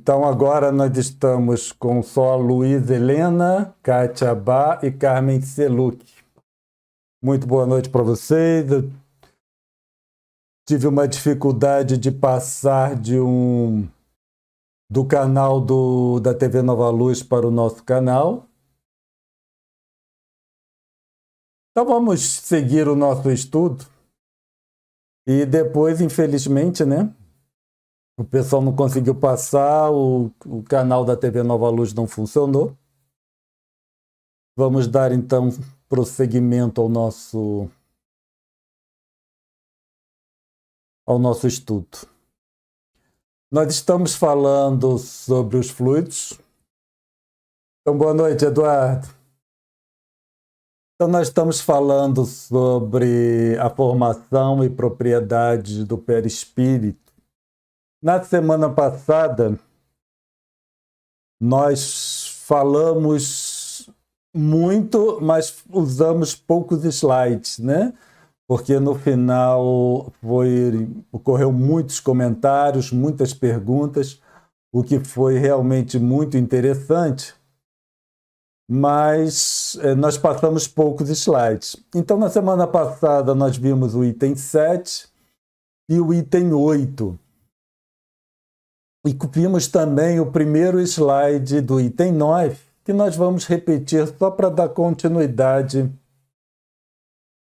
Então agora nós estamos com só Luísa Helena, Kátia Bá e Carmen Seluc. Muito boa noite para vocês. Eu tive uma dificuldade de passar do canal da TV Nova Luz para o nosso canal. Então vamos seguir o nosso estudo. E depois, infelizmente, né? O pessoal não conseguiu passar, o canal da TV Nova Luz não funcionou. Vamos dar, então, prosseguimento ao nosso estudo. Nós estamos falando sobre os fluidos. Então, boa noite, Eduardo. Então, nós estamos falando sobre a formação e propriedades do perispírito. Na semana passada, nós falamos muito, mas usamos poucos slides, né? Porque no final ocorreu muitos comentários, muitas perguntas, o que foi realmente muito interessante, mas nós passamos poucos slides. Então, na semana passada, nós vimos o item 7 e o item 8. E vimos também o primeiro slide do item 9, que nós vamos repetir só para dar continuidade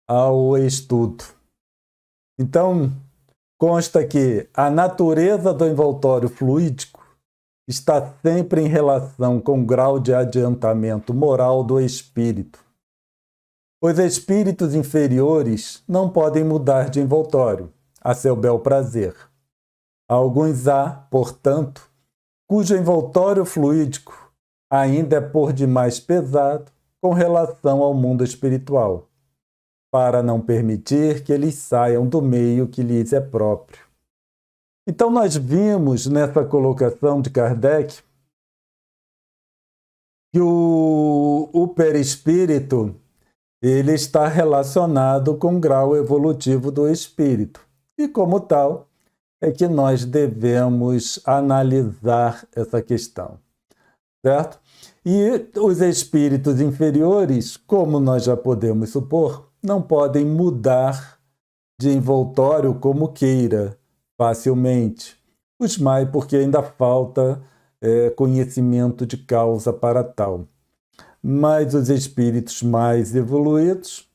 ao estudo. Então, consta que a natureza do envoltório fluídico está sempre em relação com o grau de adiantamento moral do espírito. Os espíritos inferiores não podem mudar de envoltório, a seu bel prazer. Alguns há, portanto, cujo envoltório fluídico ainda é por demais pesado com relação ao mundo espiritual, para não permitir que eles saiam do meio que lhes é próprio. Então nós vimos nessa colocação de Kardec que o perispírito ele está relacionado com o grau evolutivo do espírito e, como tal, é que nós devemos analisar essa questão, certo? E os espíritos inferiores, como nós já podemos supor, não podem mudar de envoltório como queira, facilmente. Os mais porque ainda falta conhecimento de causa para tal. Mas os espíritos mais evoluídos,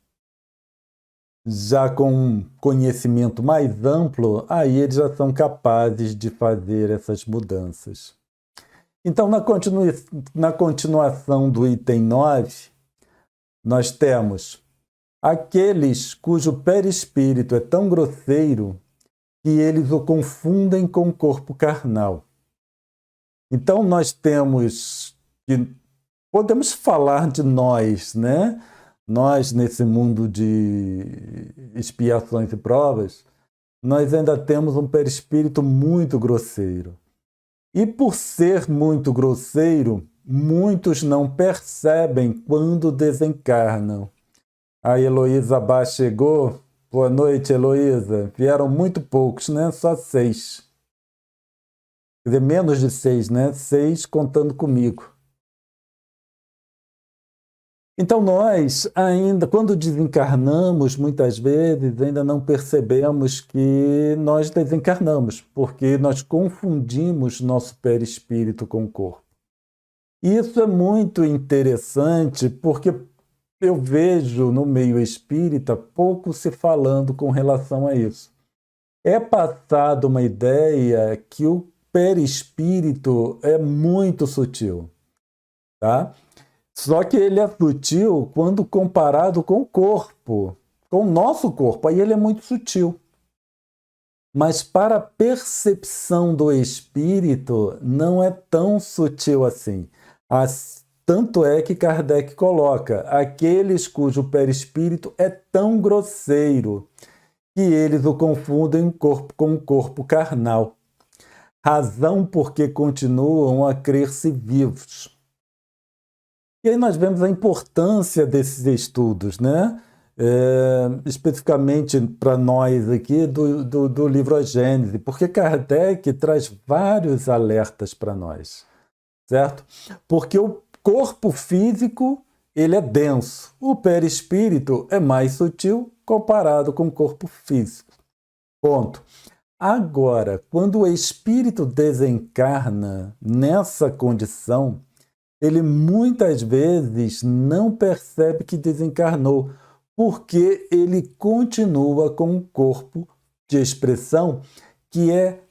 já com conhecimento mais amplo, aí eles já são capazes de fazer essas mudanças. Então, na continuação do item 9, nós temos aqueles cujo perispírito é tão grosseiro que eles o confundem com o corpo carnal. Então, nós podemos falar de nós, né? Nós, nesse mundo de expiações e provas, nós ainda temos um perispírito muito grosseiro. E por ser muito grosseiro, muitos não percebem quando desencarnam. A Heloísa Bá chegou. Boa noite, Heloísa. Vieram muito poucos, né? Só 6. Quer dizer, menos de 6, né? 6 contando comigo. Então nós ainda, quando desencarnamos, muitas vezes ainda não percebemos que nós desencarnamos, porque nós confundimos nosso perispírito com o corpo. Isso é muito interessante, porque eu vejo no meio espírita pouco se falando com relação a isso. É passada uma ideia que o perispírito é muito sutil, tá? Só que ele é sutil quando comparado com o corpo, com o nosso corpo. Aí ele é muito sutil. Mas para a percepção do espírito, não é tão sutil assim. Tanto é que Kardec coloca aqueles cujo perispírito é tão grosseiro que eles o confundem com o corpo carnal. Razão porque continuam a crer-se vivos. E aí nós vemos a importância desses estudos, né? especificamente para nós aqui, do livro A Gênese, porque Kardec traz vários alertas para nós, certo? Porque o corpo físico, ele é denso, o perispírito é mais sutil comparado com o corpo físico. Ponto. Agora, quando o espírito desencarna nessa condição, ele muitas vezes não percebe que desencarnou, porque ele continua com um corpo de expressão que é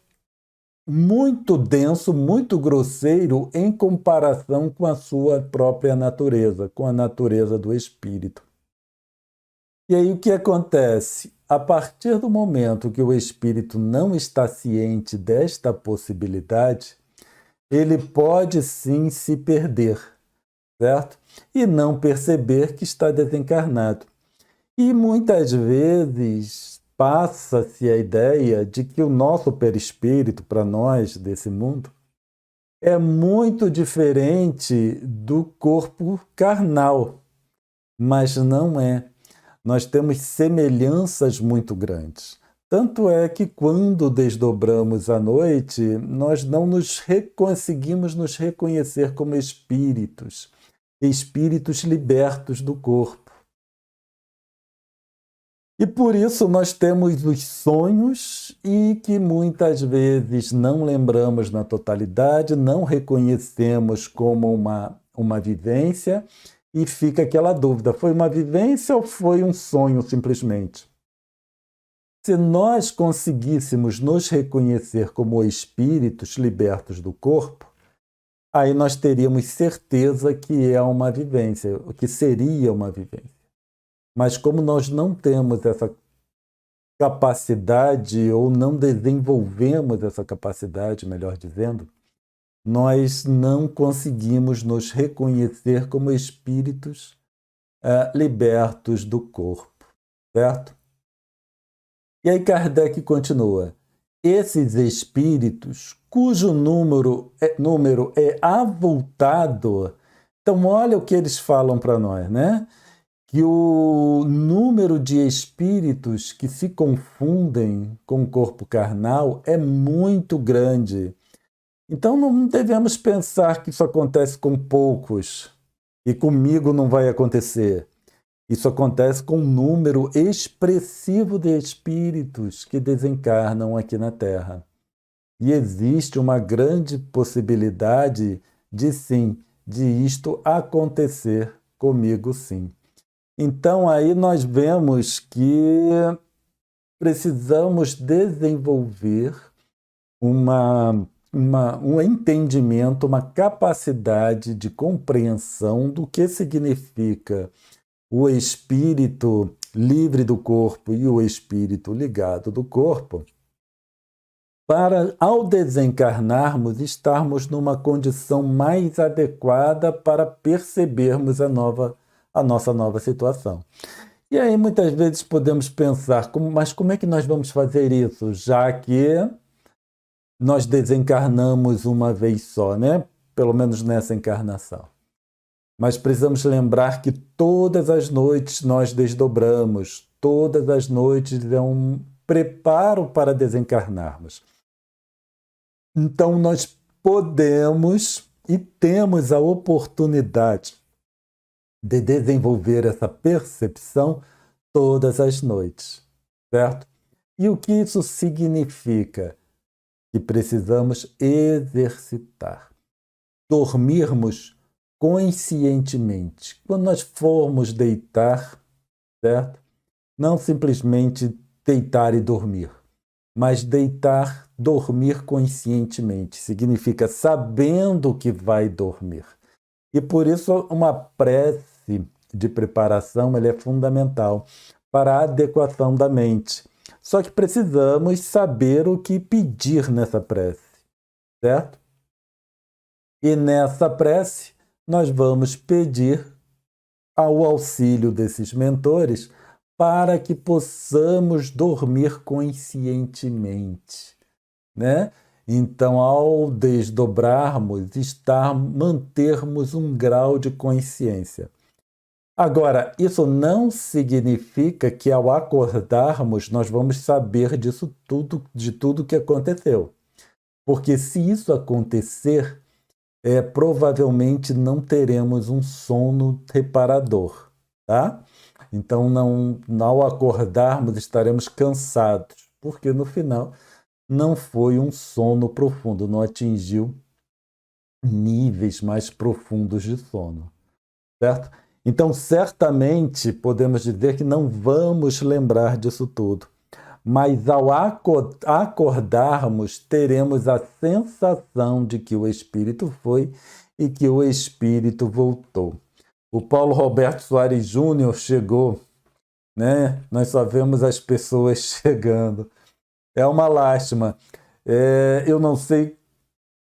muito denso, muito grosseiro em comparação com a sua própria natureza, com a natureza do espírito. E aí o que acontece? A partir do momento que o espírito não está ciente desta possibilidade, ele pode sim se perder, certo? E não perceber que está desencarnado. E muitas vezes passa-se a ideia de que o nosso perispírito, para nós desse mundo, é muito diferente do corpo carnal, mas não é. Nós temos semelhanças muito grandes. Tanto é que quando desdobramos à noite, nós não conseguimos nos reconhecer como espíritos, espíritos libertos do corpo. E por isso nós temos os sonhos e que muitas vezes não lembramos na totalidade, não reconhecemos como uma vivência, e fica aquela dúvida, foi uma vivência ou foi um sonho simplesmente? Se nós conseguíssemos nos reconhecer como espíritos libertos do corpo, aí nós teríamos certeza que é uma vivência, que seria uma vivência. Mas como nós não temos essa capacidade, ou não desenvolvemos essa capacidade, melhor dizendo, nós não conseguimos nos reconhecer como espíritos libertos do corpo, certo? E aí Kardec continua, esses espíritos cujo número é avultado, então olha o que eles falam para nós, né? Que o número de espíritos que se confundem com o corpo carnal é muito grande. Então não devemos pensar que isso acontece com poucos e comigo não vai acontecer. Isso acontece com um número expressivo de espíritos que desencarnam aqui na Terra. E existe uma grande possibilidade de isto acontecer comigo sim. Então aí nós vemos que precisamos desenvolver um entendimento, uma capacidade de compreensão do que significa o espírito livre do corpo e o espírito ligado do corpo, para, ao desencarnarmos, estarmos numa condição mais adequada para percebermos a nossa nova situação. E aí muitas vezes podemos pensar, mas como é que nós vamos fazer isso, já que nós desencarnamos uma vez só, né? Pelo menos nessa encarnação. Mas precisamos lembrar que todas as noites nós desdobramos, todas as noites é um preparo para desencarnarmos. Então nós podemos e temos a oportunidade de desenvolver essa percepção todas as noites, certo? E o que isso significa? Que precisamos exercitar, dormirmos conscientemente. Quando nós formos deitar, certo? Não simplesmente deitar e dormir, mas deitar, dormir conscientemente. Significa sabendo que vai dormir. E por isso uma prece de preparação ela é fundamental para a adequação da mente. Só que precisamos saber o que pedir nessa prece, certo? E nessa prece nós vamos pedir ao auxílio desses mentores para que possamos dormir conscientemente, né? Então, ao desdobrarmos, mantermos um grau de consciência. Agora, isso não significa que ao acordarmos nós vamos saber disso tudo, de tudo que aconteceu. Porque se isso acontecer, provavelmente não teremos um sono reparador, tá? Então, ao acordarmos, estaremos cansados, porque no final não foi um sono profundo, não atingiu níveis mais profundos de sono, certo? Então, certamente podemos dizer que não vamos lembrar disso tudo, mas ao acordarmos, teremos a sensação de que o Espírito foi e que o Espírito voltou. O Paulo Roberto Soares Júnior chegou, né? Nós só vemos as pessoas chegando. É uma lástima. Eu não sei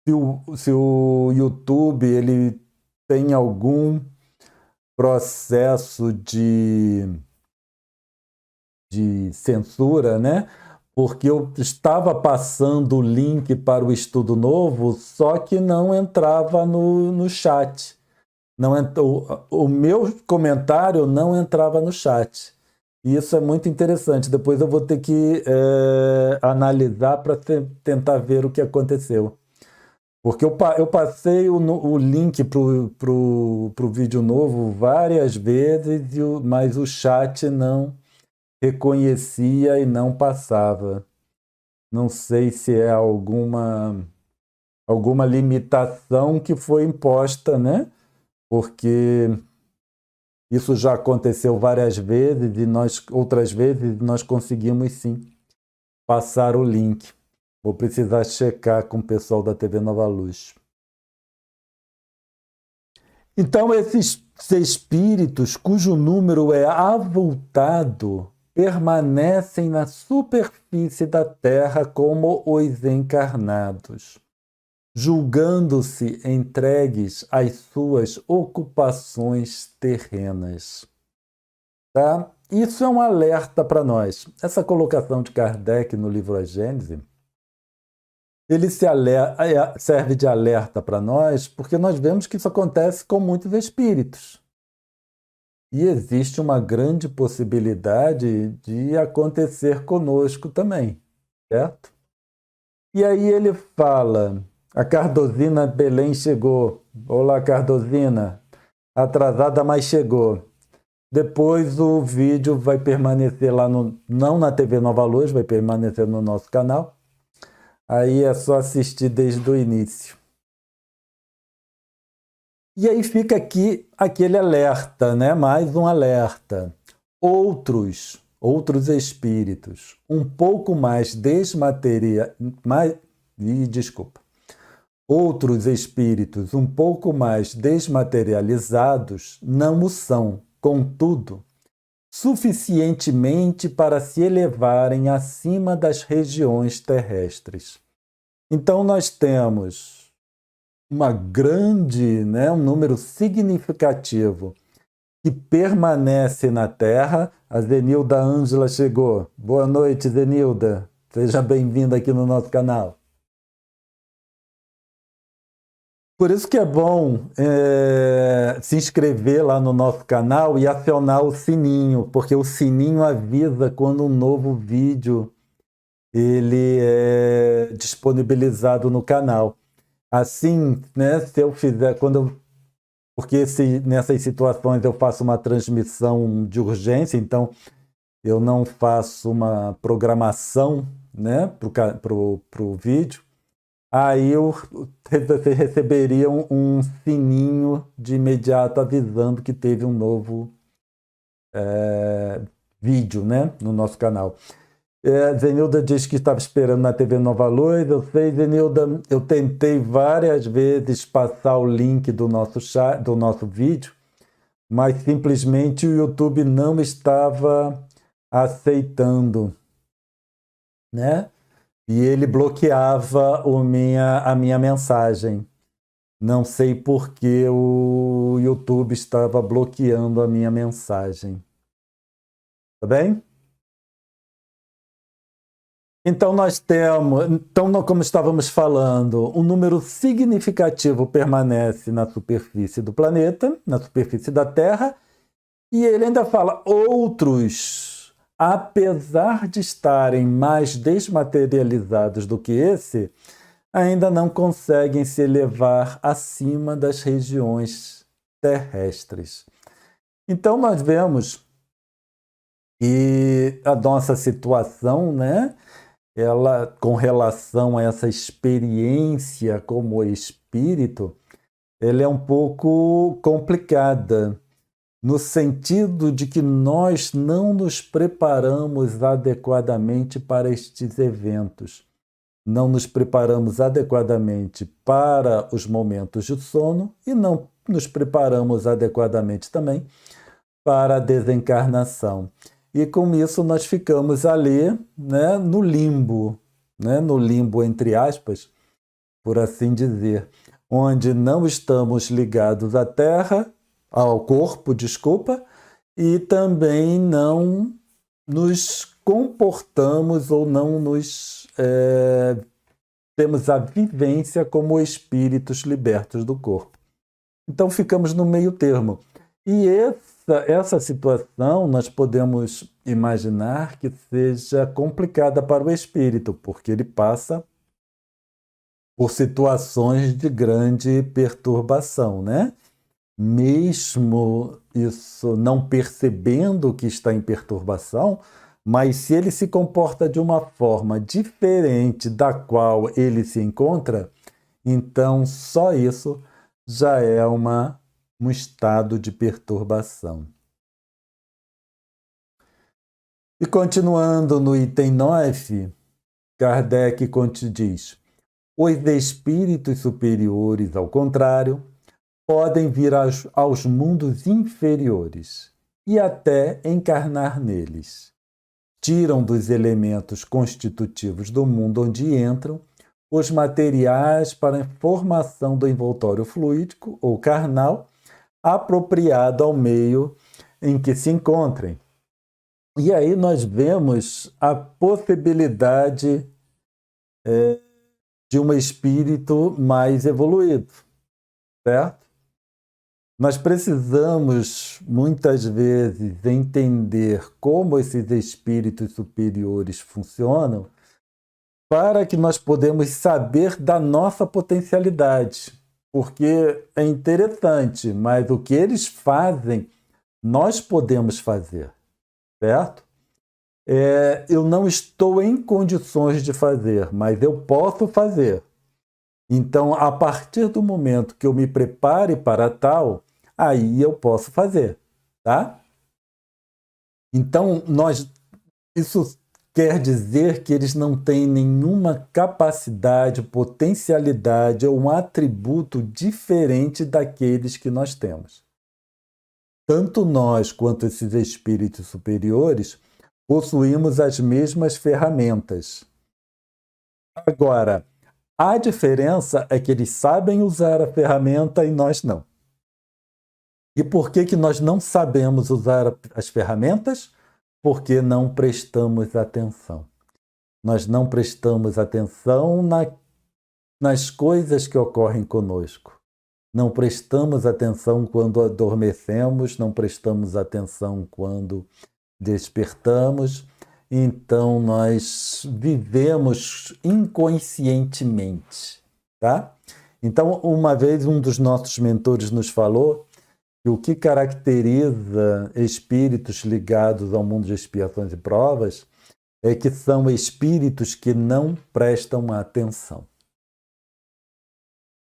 se o YouTube ele tem algum processo de censura, né? Porque eu estava passando o link para o estudo novo, só que não entrava no chat. Não o meu comentário não entrava no chat. E isso é muito interessante. Depois eu vou ter que analisar para tentar ver o que aconteceu. Porque eu passei o link para o vídeo novo várias vezes, mas o chat não reconhecia e não passava. Não sei se é alguma limitação que foi imposta, né? Porque isso já aconteceu várias vezes e outras vezes nós conseguimos sim passar o link. Vou precisar checar com o pessoal da TV Nova Luz. Então, esses espíritos cujo número é avultado permanecem na superfície da Terra como os encarnados, julgando-se entregues às suas ocupações terrenas. Tá? Isso é um alerta para nós. Essa colocação de Kardec no livro A Gênese, ele serve de alerta para nós porque nós vemos que isso acontece com muitos espíritos. E existe uma grande possibilidade de acontecer conosco também, certo? E aí ele fala, a Cardosina Belém chegou. Olá, Cardosina. Atrasada, mas chegou. Depois o vídeo vai permanecer lá, não na TV Nova Luz, vai permanecer no nosso canal. Aí é só assistir desde o início. E aí fica aqui aquele alerta, né? Mais um alerta. Outros espíritos um pouco mais Outros espíritos um pouco mais desmaterializados não o são, contudo, suficientemente para se elevarem acima das regiões terrestres. Então nós temos uma grande, né, um número significativo que permanece na Terra. A Zenilda Ângela chegou. Boa noite, Zenilda. Seja bem-vinda aqui no nosso canal. Por isso que é bom se inscrever lá no nosso canal e acionar o sininho, porque o sininho avisa quando um novo vídeo ele é disponibilizado no canal. Assim, né, se eu fizer, porque nessas situações eu faço uma transmissão de urgência, então eu não faço uma programação, né, para o vídeo, aí vocês receberiam um sininho de imediato avisando que teve um novo vídeo, né, no nosso canal. Zenilda diz que estava esperando na TV Nova Luz. Eu sei, Zenilda, eu tentei várias vezes passar o link do nosso chat, do nosso vídeo, mas simplesmente o YouTube não estava aceitando, né? E ele bloqueava a minha mensagem. Não sei por que o YouTube estava bloqueando a minha mensagem. Tá bem? Então nós temos, como estávamos falando, um número significativo permanece na superfície do planeta, na superfície da Terra, E ele ainda fala: outros, apesar de estarem mais desmaterializados do que esse, ainda não conseguem se elevar acima das regiões terrestres. Então nós vemos que a nossa situação, né, ela, com relação a essa experiência como espírito, ela é um pouco complicada, no sentido de que nós não nos preparamos adequadamente para estes eventos. Não nos preparamos adequadamente para os momentos de sono e não nos preparamos adequadamente também para a desencarnação. E com isso nós ficamos ali, né, no limbo, entre aspas, por assim dizer, onde não estamos ligados à Terra, ao corpo, desculpa, e também não nos comportamos ou não nos temos a vivência como espíritos libertos do corpo. Então ficamos no meio termo. E essa situação nós podemos imaginar que seja complicada para o espírito, porque ele passa por situações de grande perturbação, né? Mesmo isso não percebendo que está em perturbação, mas se ele se comporta de uma forma diferente da qual ele se encontra, então só isso já é um estado de perturbação. E continuando no item 9, Kardec diz: os espíritos superiores, ao contrário, podem vir aos mundos inferiores e até encarnar neles. Tiram dos elementos constitutivos do mundo onde entram os materiais para a formação do envoltório fluídico ou carnal apropriado ao meio em que se encontrem. E aí nós vemos a possibilidade de um espírito mais evoluído, certo? Nós precisamos, muitas vezes, entender como esses espíritos superiores funcionam para que nós podemos saber da nossa potencialidade. Porque é interessante, mas o que eles fazem, nós podemos fazer, certo? Eu não estou em condições de fazer, mas eu posso fazer. Então, a partir do momento que eu me prepare para tal, aí eu posso fazer, tá? Então, isso quer dizer que eles não têm nenhuma capacidade, potencialidade ou um atributo diferente daqueles que nós temos. Tanto nós quanto esses espíritos superiores possuímos as mesmas ferramentas. Agora, a diferença é que eles sabem usar a ferramenta e nós não. E por que nós não sabemos usar as ferramentas? Porque não prestamos atenção. Nós não prestamos atenção nas coisas que ocorrem conosco. Não prestamos atenção quando adormecemos, não prestamos atenção quando despertamos. Então, nós vivemos inconscientemente, tá? Então, uma vez um dos nossos mentores nos falou que o que caracteriza espíritos ligados ao mundo de expiações e provas é que são espíritos que não prestam atenção.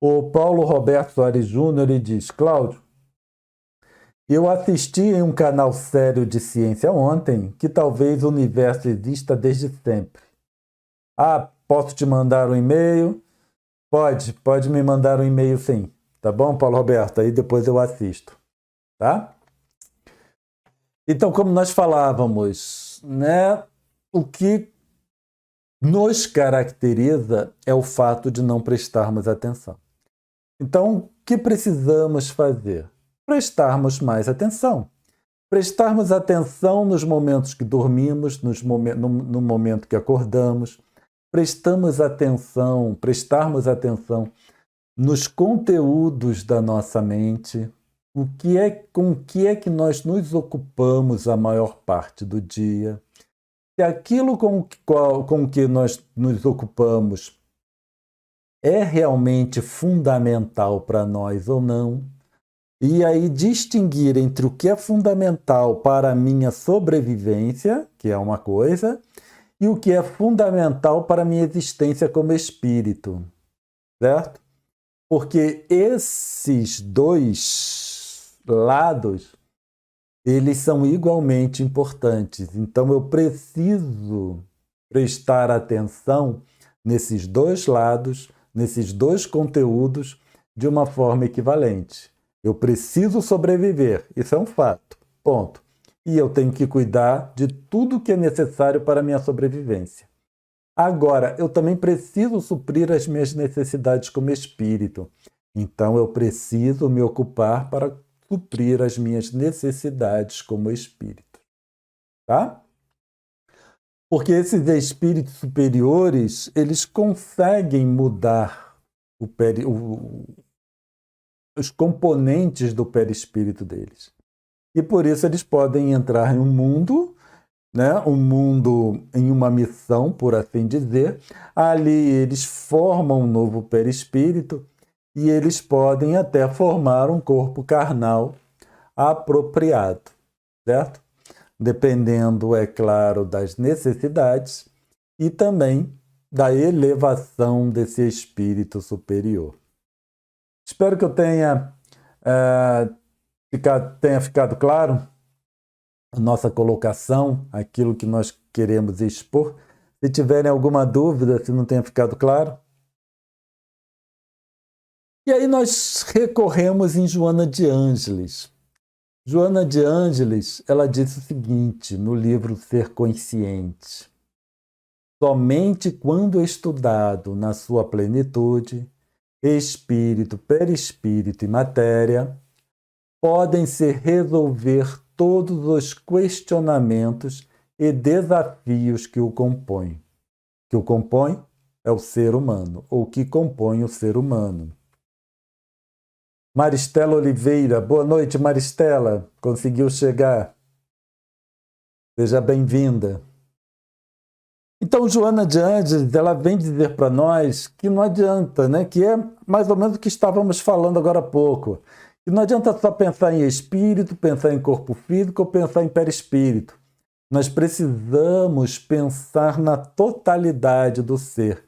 O Paulo Roberto Soares Júnior diz: Cláudio, eu assisti em um canal sério de ciência ontem que talvez o universo exista desde sempre. Posso te mandar um e-mail? Pode me mandar um e-mail sim. Tá bom, Paulo Roberto? Aí depois eu assisto, tá? Então, como nós falávamos, né, o que nos caracteriza é o fato de não prestarmos atenção. Então, o que precisamos fazer? Prestarmos mais atenção. Prestarmos atenção nos momentos que dormimos, no momento que acordamos. Prestarmos atenção nos conteúdos da nossa mente, com o que é que nós nos ocupamos a maior parte do dia, se aquilo com o que nós nos ocupamos é realmente fundamental para nós ou não. E aí distinguir entre o que é fundamental para a minha sobrevivência, que é uma coisa, e o que é fundamental para a minha existência como espírito, certo? Porque esses dois lados, eles são igualmente importantes. Então eu preciso prestar atenção nesses dois lados, nesses dois conteúdos, de uma forma equivalente. Eu preciso sobreviver, isso é um fato, ponto. E eu tenho que cuidar de tudo que é necessário para a minha sobrevivência. Agora, eu também preciso suprir as minhas necessidades como espírito. Então, eu preciso me ocupar para suprir as minhas necessidades como espírito. Tá? Porque esses espíritos superiores, eles conseguem mudar os componentes do perispírito deles. E por isso eles podem entrar em um mundo, né? Um mundo em uma missão, por assim dizer. Ali eles formam um novo perispírito e eles podem até formar um corpo carnal apropriado, certo? Dependendo, é claro, das necessidades e também da elevação desse espírito superior. Espero que eu tenha ficado claro a nossa colocação, aquilo que nós queremos expor. Se tiverem alguma dúvida, se não tenha ficado claro. E aí nós recorremos em Joana de Ângeles. Joana de Ângeles, ela disse o seguinte no livro Ser Consciente: somente quando estudado na sua plenitude, espírito, perispírito e matéria, podem-se resolver todos os questionamentos e desafios que o compõem. Que o compõe é o ser humano, ou que compõe o ser humano. Maristela Oliveira, boa noite, Maristela. Conseguiu chegar? Seja bem-vinda. Então, Joana de Ângeles, ela vem dizer para nós que não adianta, né? Que é mais ou menos o que estávamos falando agora há pouco. Que não adianta só pensar em espírito, pensar em corpo físico ou pensar em perispírito. Nós precisamos pensar na totalidade do ser.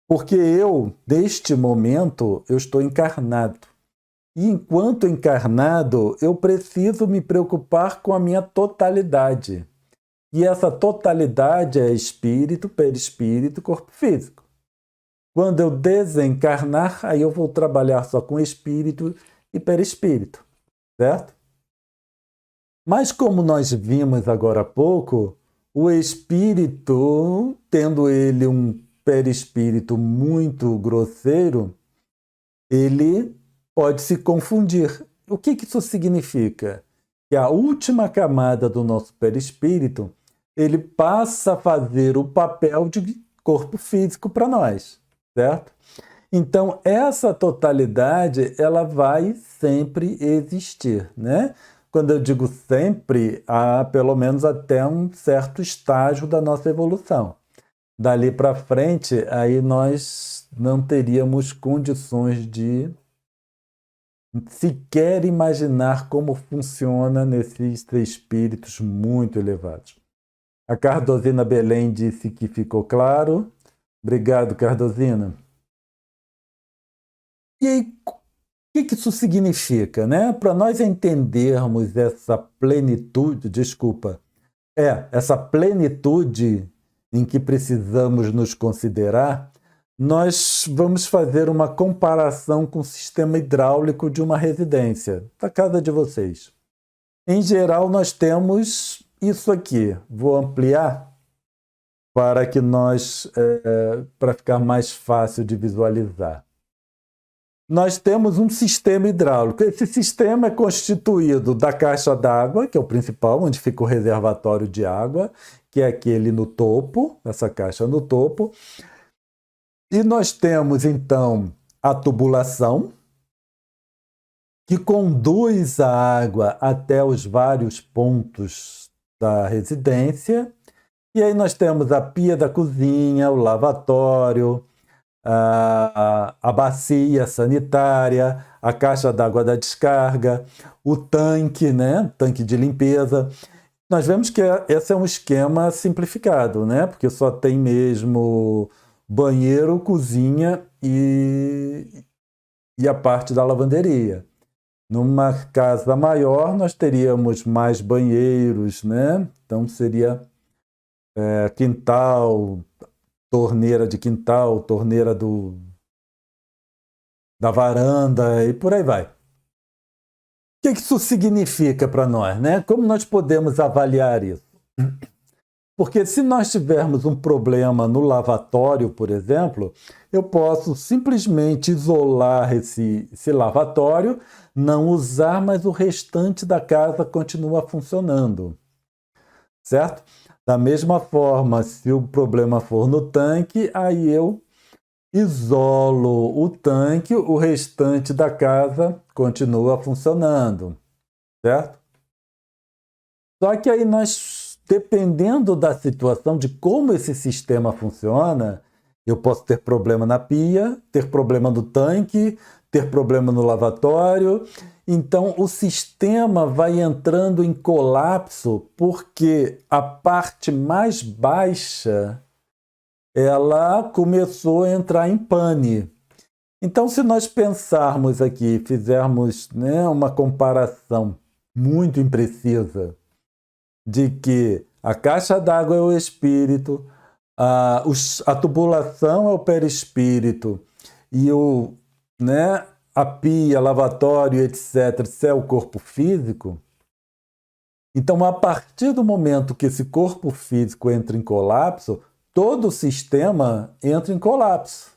Porque eu, neste momento, eu estou encarnado. E enquanto encarnado, eu preciso me preocupar com a minha totalidade. E essa totalidade é espírito, perispírito, corpo físico. Quando eu desencarnar, aí eu vou trabalhar só com espírito e perispírito, certo? Mas como nós vimos agora há pouco, o espírito, tendo ele um perispírito muito grosseiro, ele pode se confundir. O que isso significa? Que a última camada do nosso perispírito, ele passa a fazer o papel de corpo físico para nós, certo? Então, essa totalidade, ela vai sempre existir, né? Quando eu digo sempre, há pelo menos até um certo estágio da nossa evolução. Dali para frente, aí nós não teríamos condições de sequer imaginar como funciona nesses espíritos muito elevados. A Cardosina Belém disse que ficou claro. Obrigado, Cardosina. E aí, o que isso significa, né? Para nós entendermos essa plenitude, essa plenitude em que precisamos nos considerar, nós vamos fazer uma comparação com o sistema hidráulico de uma residência, da casa de vocês. Em geral, nós temos isso aqui. Vou ampliar para que para ficar mais fácil de visualizar. Nós temos um sistema hidráulico. Esse sistema é constituído da caixa d'água, que é o principal, onde fica o reservatório de água, que é aquele no topo, essa caixa no topo. E nós temos, então, a tubulação, que conduz a água até os vários pontos da residência. E aí nós temos a pia da cozinha, o lavatório, a bacia sanitária, a caixa d'água da descarga, o tanque, né? Tanque de limpeza. Nós vemos que esse é um esquema simplificado, né? Porque só tem mesmo banheiro, cozinha e a parte da lavanderia. Numa casa maior, nós teríamos mais banheiros, né? Então seria quintal, torneira de quintal, torneira da varanda e por aí vai. O que isso significa para nós, né? Como nós podemos avaliar isso? Porque se nós tivermos um problema no lavatório, por exemplo, eu posso simplesmente isolar esse lavatório, não usar, mas o restante da casa continua funcionando, certo? Da mesma forma, se o problema for no tanque, aí eu isolo o tanque, o restante da casa continua funcionando, certo? Só que aí nós, dependendo da situação, de como esse sistema funciona, eu posso ter problema na pia, ter problema no tanque, ter problema no lavatório. Então, o sistema vai entrando em colapso porque a parte mais baixa ela começou a entrar em pane. Então, se nós pensarmos aqui, fizermos, né, uma comparação muito imprecisa de que a caixa d'água é o espírito, a tubulação é o perispírito e a pia, lavatório, etc., isso é o corpo físico. Então, a partir do momento que esse corpo físico entra em colapso, todo o sistema entra em colapso,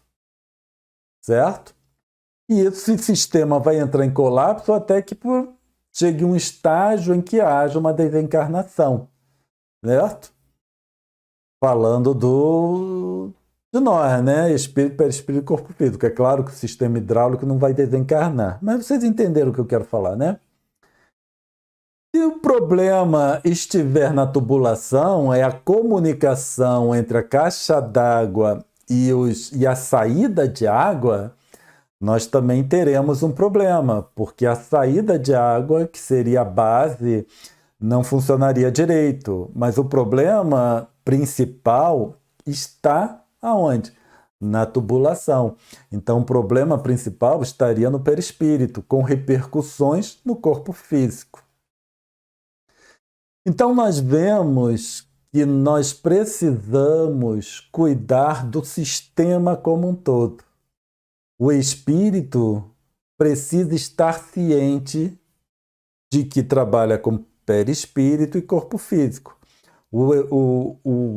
certo? E esse sistema vai entrar em colapso até que chegue um estágio em que haja uma desencarnação, certo? Falando de nós, né? Espírito, perispírito e corpo físico. É claro que o sistema hidráulico não vai desencarnar, mas vocês entenderam o que eu quero falar, né? Se o problema estiver na tubulação, é a comunicação entre a caixa d'água e a saída de água, nós também teremos um problema, porque a saída de água, que seria a base, não funcionaria direito. Mas o problema principal está aonde? Na tubulação. Então, o problema principal estaria no perispírito, com repercussões no corpo físico. Então, nós vemos que nós precisamos cuidar do sistema como um todo. O espírito precisa estar ciente de que trabalha com perispírito e corpo físico. O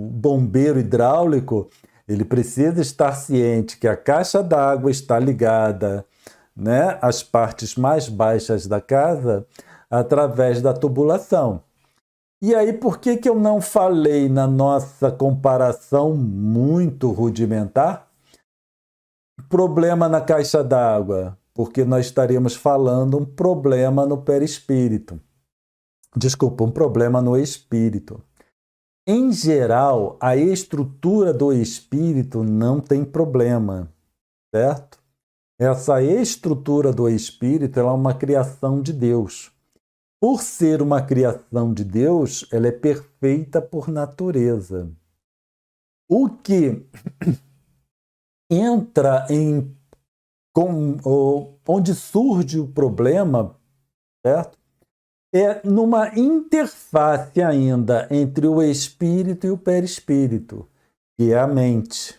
bombeiro hidráulico, ele precisa estar ciente que a caixa d'água está ligada, né, às partes mais baixas da casa através da tubulação. E aí, por que eu não falei na nossa comparação muito rudimentar? Problema na caixa d'água, porque nós estaríamos falando um problema no perispírito. Desculpa, um problema no espírito. Em geral, a estrutura do espírito não tem problema, certo? Essa estrutura do espírito ela é uma criação de Deus. Por ser uma criação de Deus, ela é perfeita por natureza. O que entra onde surge o problema, certo? É numa interface ainda entre o espírito e o perispírito, que é a mente,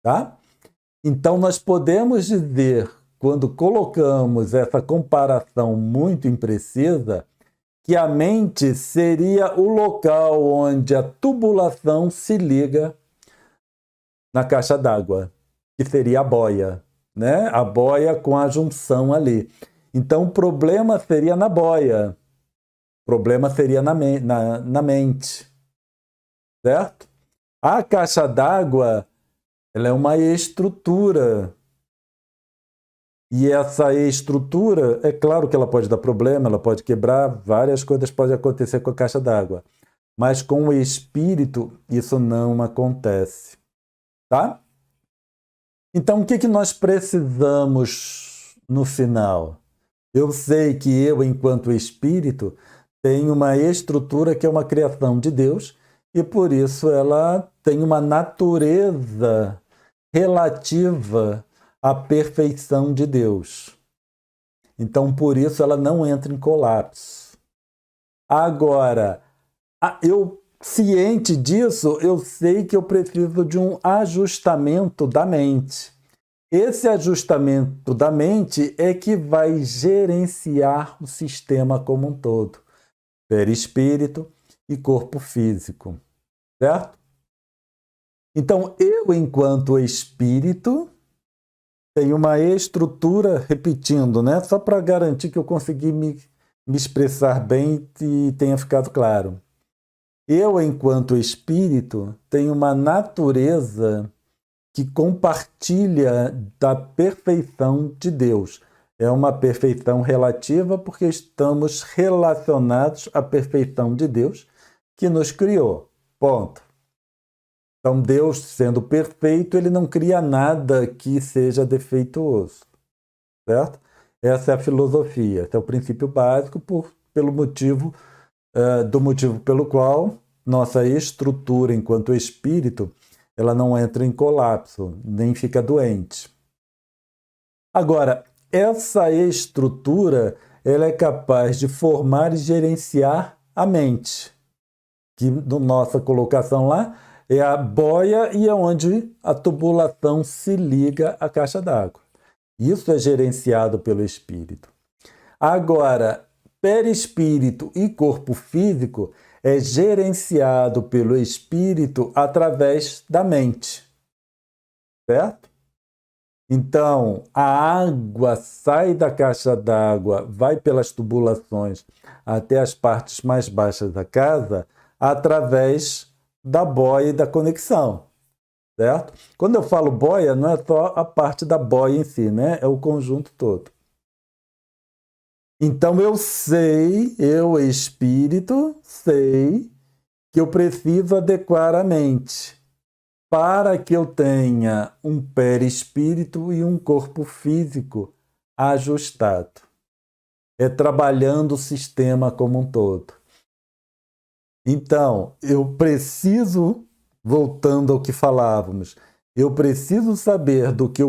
tá? Então nós podemos dizer, quando colocamos essa comparação muito imprecisa, que a mente seria o local onde a tubulação se liga na caixa d'água, que seria a boia, né? A boia com a junção ali. Então o problema seria na boia, o problema seria na mente, certo? A caixa d'água ela é uma estrutura E essa estrutura, é claro que ela pode dar problema, ela pode quebrar, várias coisas podem acontecer com a caixa d'água. Mas com o espírito, isso não acontece. Tá? Então, o que nós precisamos no final? Eu sei que eu, enquanto espírito, tenho uma estrutura que é uma criação de Deus e, por isso, ela tem uma natureza relativa à perfeição de Deus. Então, por isso, ela não entra em colapso. Agora, eu, ciente disso, eu sei que eu preciso de um ajustamento da mente. Esse ajustamento da mente é que vai gerenciar o sistema como um todo, perispírito e corpo físico, certo? Então, eu, enquanto espírito, tenho uma estrutura, repetindo, né? Só para garantir que eu consegui me expressar bem e tenha ficado claro. Eu, enquanto espírito, tenho uma natureza que compartilha da perfeição de Deus. É uma perfeição relativa porque estamos relacionados à perfeição de Deus que nos criou. Ponto. Então, Deus, sendo perfeito, ele não cria nada que seja defeituoso. Certo? Essa é a filosofia, esse é o princípio básico pelo motivo pelo qual nossa estrutura enquanto espírito ela não entra em colapso, nem fica doente. Agora, essa estrutura ela é capaz de formar e gerenciar a mente, que na nossa colocação lá é a boia e é onde a tubulação se liga à caixa d'água. Isso é gerenciado pelo espírito. Agora, perispírito e corpo físico é gerenciado pelo espírito através da mente. Certo? Então, a água sai da caixa d'água, vai pelas tubulações até as partes mais baixas da casa, através da boia e da conexão. Certo? Quando eu falo boia, não é só a parte da boia em si, né? É o conjunto todo. Então eu sei, eu espírito, sei que eu preciso adequar a mente para que eu tenha um perispírito e um corpo físico ajustado. É trabalhando o sistema como um todo. Então, eu preciso, voltando ao que falávamos, eu preciso saber do que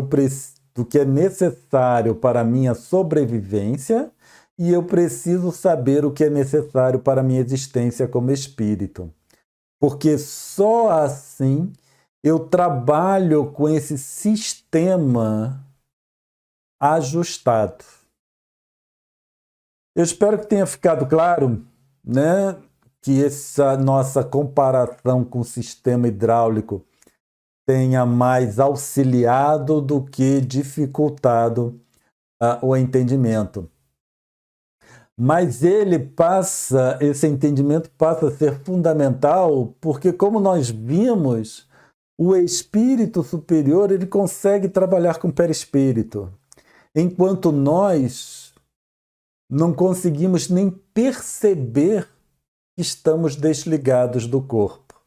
é necessário para a minha sobrevivência e eu preciso saber o que é necessário para a minha existência como espírito. Porque só assim eu trabalho com esse sistema ajustado. Eu espero que tenha ficado claro, né, que essa nossa comparação com o sistema hidráulico tenha mais auxiliado do que dificultado o entendimento. Mas esse entendimento passa a ser fundamental porque, como nós vimos, o espírito superior ele consegue trabalhar com o perispírito, enquanto nós não conseguimos nem perceber que estamos desligados do corpo.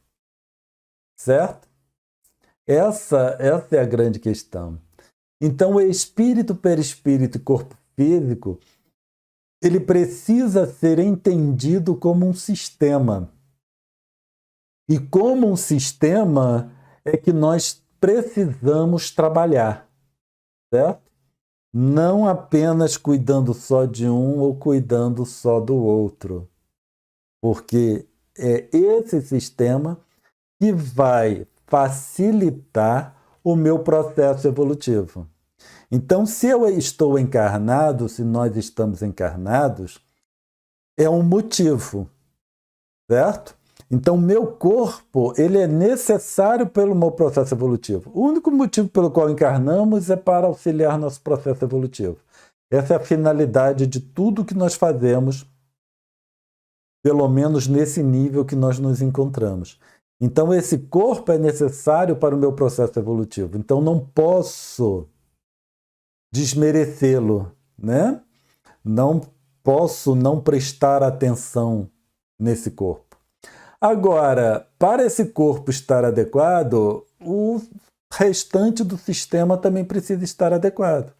Certo? Essa é a grande questão. Então, o espírito, perispírito e corpo físico ele precisa ser entendido como um sistema. E como um sistema é que nós precisamos trabalhar, certo? Não apenas cuidando só de um ou cuidando só do outro. Porque é esse sistema que vai facilitar o meu processo evolutivo. Então, se eu estou encarnado, se nós estamos encarnados, é um motivo, certo? Então, meu corpo ele é necessário pelo meu processo evolutivo. O único motivo pelo qual encarnamos é para auxiliar nosso processo evolutivo. Essa é a finalidade de tudo que nós fazemos, pelo menos nesse nível que nós nos encontramos. Então, esse corpo é necessário para o meu processo evolutivo. Então, não posso desmerecê-lo, né? Não posso não prestar atenção nesse corpo. Agora, para esse corpo estar adequado, o restante do sistema também precisa estar adequado.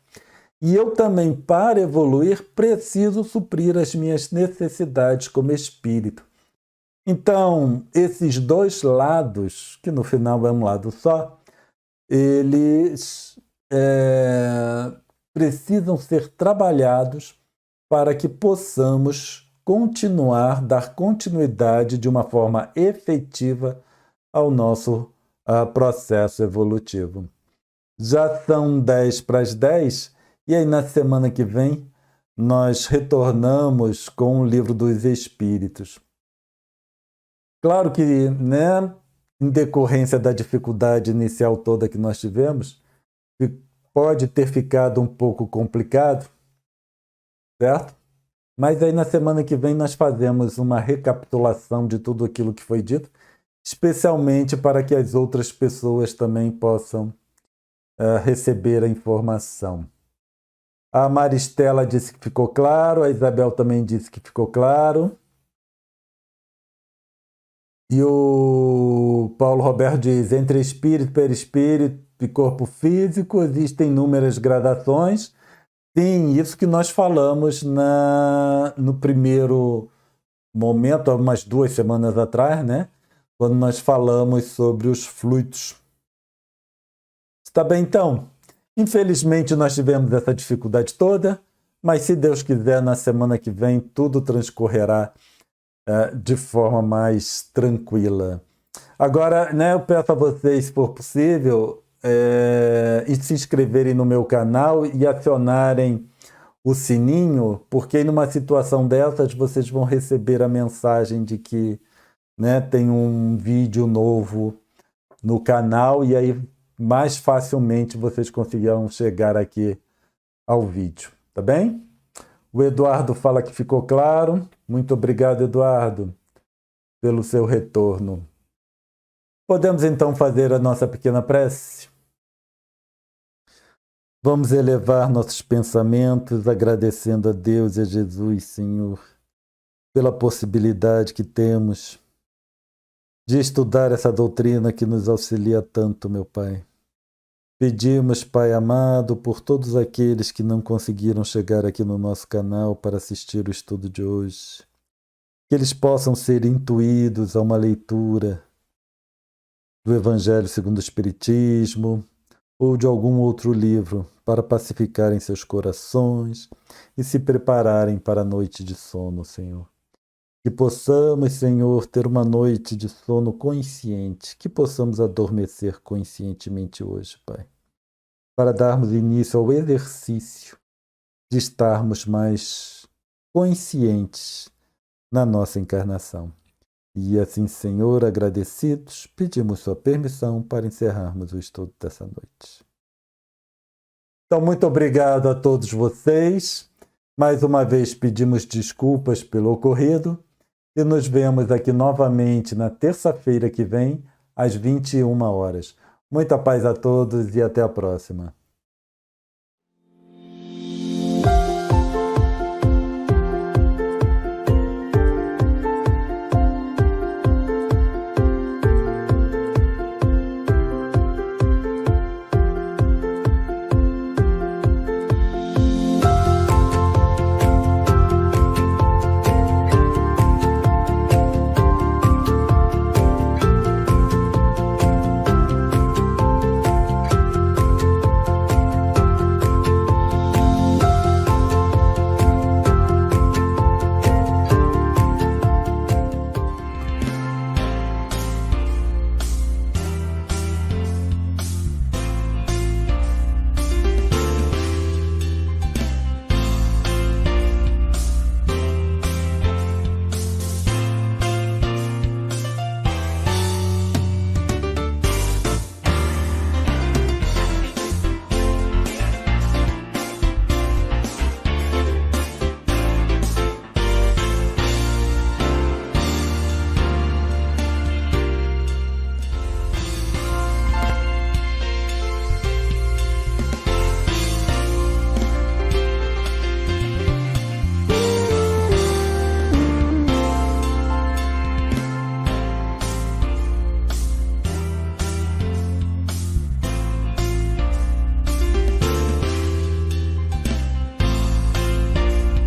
E eu também, para evoluir, preciso suprir as minhas necessidades como espírito. Então, esses dois lados, que no final é um lado só, eles precisam ser trabalhados para que possamos dar continuidade de uma forma efetiva ao nosso processo evolutivo. Já são 10 para as 10, e aí na semana que vem nós retornamos com o Livro dos Espíritos. Claro que, né, em decorrência da dificuldade inicial toda que nós tivemos, pode ter ficado um pouco complicado, certo? Mas aí na semana que vem nós fazemos uma recapitulação de tudo aquilo que foi dito, especialmente para que as outras pessoas também possam receber a informação. A Maristela disse que ficou claro, a Isabel também disse que ficou claro. E o Paulo Roberto diz, entre espírito, perispírito e corpo físico existem inúmeras gradações. Sim, isso que nós falamos no primeiro momento, há umas 2 semanas atrás, né? Quando nós falamos sobre os fluidos. Está bem, então? Infelizmente, nós tivemos essa dificuldade toda, mas se Deus quiser, na semana que vem, tudo transcorrerá de forma mais tranquila. Agora, né, eu peço a vocês, se for possível, se inscreverem no meu canal e acionarem o sininho, porque numa situação dessas vocês vão receber a mensagem de que, né, tem um vídeo novo no canal e aí mais facilmente vocês conseguirão chegar aqui ao vídeo, tá bem? O Eduardo fala que ficou claro. Muito obrigado, Eduardo, pelo seu retorno. Podemos então fazer a nossa pequena prece? Vamos elevar nossos pensamentos agradecendo a Deus e a Jesus, Senhor, pela possibilidade que temos de estudar essa doutrina que nos auxilia tanto, meu Pai. Pedimos, Pai amado, por todos aqueles que não conseguiram chegar aqui no nosso canal para assistir o estudo de hoje, que eles possam ser intuídos a uma leitura do Evangelho segundo o Espiritismo ou de algum outro livro para pacificarem seus corações e se prepararem para a noite de sono, Senhor. Que possamos, Senhor, ter uma noite de sono consciente, que possamos adormecer conscientemente hoje, Pai, para darmos início ao exercício de estarmos mais conscientes na nossa encarnação. E assim, Senhor, agradecidos, pedimos sua permissão para encerrarmos o estudo dessa noite. Então, muito obrigado a todos vocês. Mais uma vez pedimos desculpas pelo ocorrido. E nos vemos aqui novamente na terça-feira que vem, às 21 horas. Muita paz a todos e até a próxima.